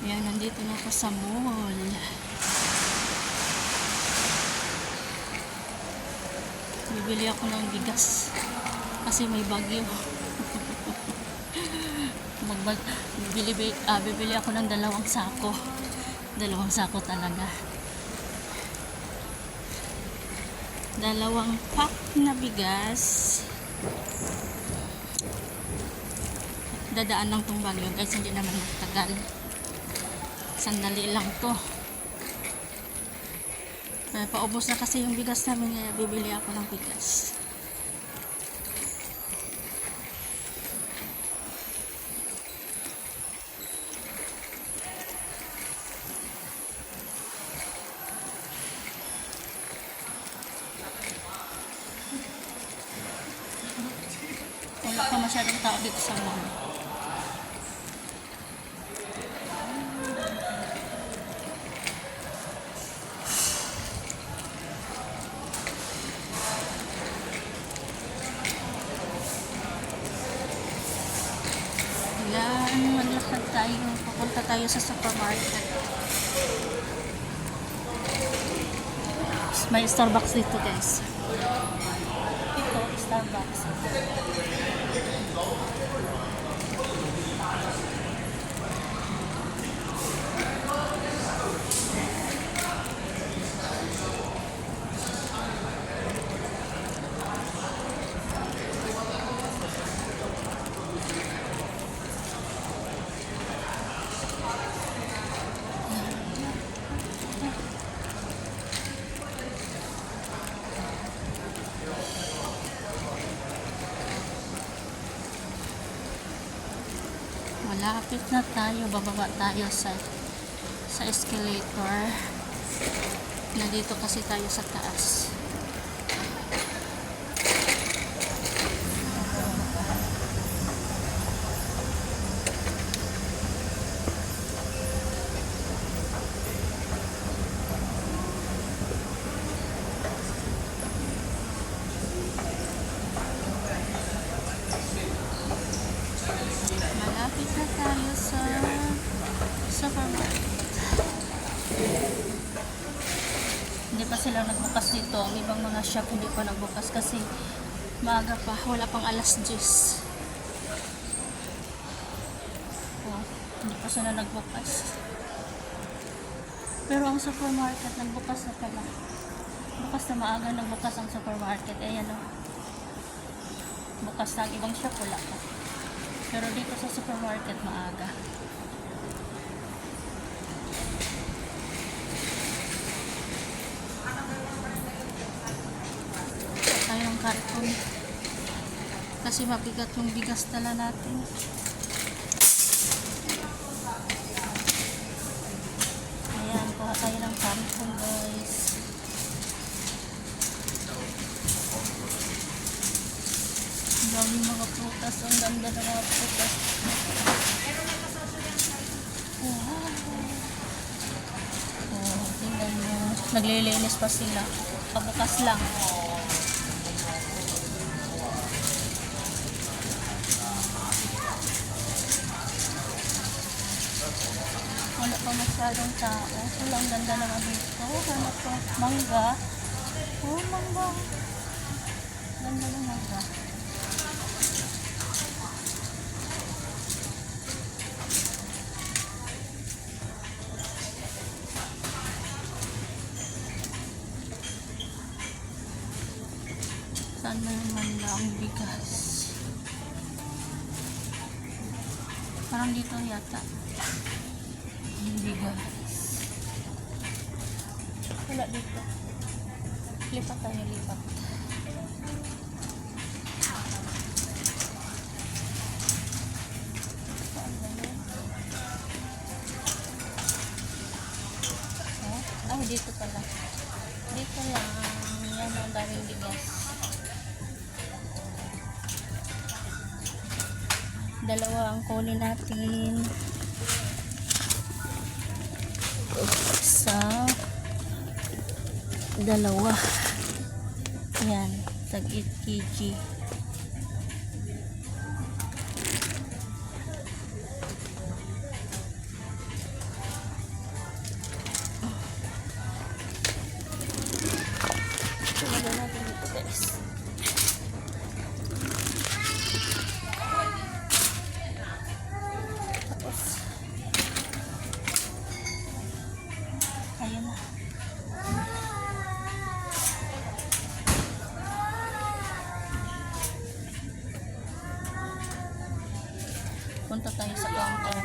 Ayan, nandito na ako sa mall. Bibili ako ng bigas kasi may bagyo. Bibili ako ng 2 sako. 2 sako talaga. 2 pack na bigas. Dadaan lang tong bagyo guys, hindi naman magtagal. Sandali lang to. Paubos na kasi yung bigas namin, kaya bibili ako ng bigas. Wala pa masyadong tao dito sa mall. Maglakad tayo, pupunta tayo sa supermarket. May Starbucks dito guys. Ito, Starbucks. Malapit na tayo, bababa tayo sa escalator. Nandito kasi tayo sa taas. Malapit na tayo sa supermarket. Hindi pa sila nagbukas dito. Ang ibang mga shop hindi pa nagbukas kasi maaga pa. Wala pang alas 10. Oh, hindi pa sila nagbukas. Pero ang supermarket nagbukas na pala. Bukas na maaga nagbukas ang supermarket. Ayan o. Bukas na ang ibang shop. Wala pa. Pero dito sa supermarket maaga. Tayo ng karton. Kasi mabigat yung bigas tala natin. Ayan, kuha tayo ng karton guys. Ang daming mga prutas. Ang ganda ng mga prutas. Wow. Oh, tingnan mo. Naglilinis pa sila. Pabukas lang. Wala pa masyadong tao. Walang ganda naman dito. Ano to? Mangga. Oh, mangga. Ganda ng mangga. Saan naman lang bigas? Parang dito yata. Yung bigas. Wala dito. Lipat tayo, lipat. Saan ba yun? Oh? Ay, dito pala. Dito lang. Yan, ang daming bigas. 2 ang kunin natin sa 2. Ayan, tag 8 kg. Ayun na. Punta tayo sa counter.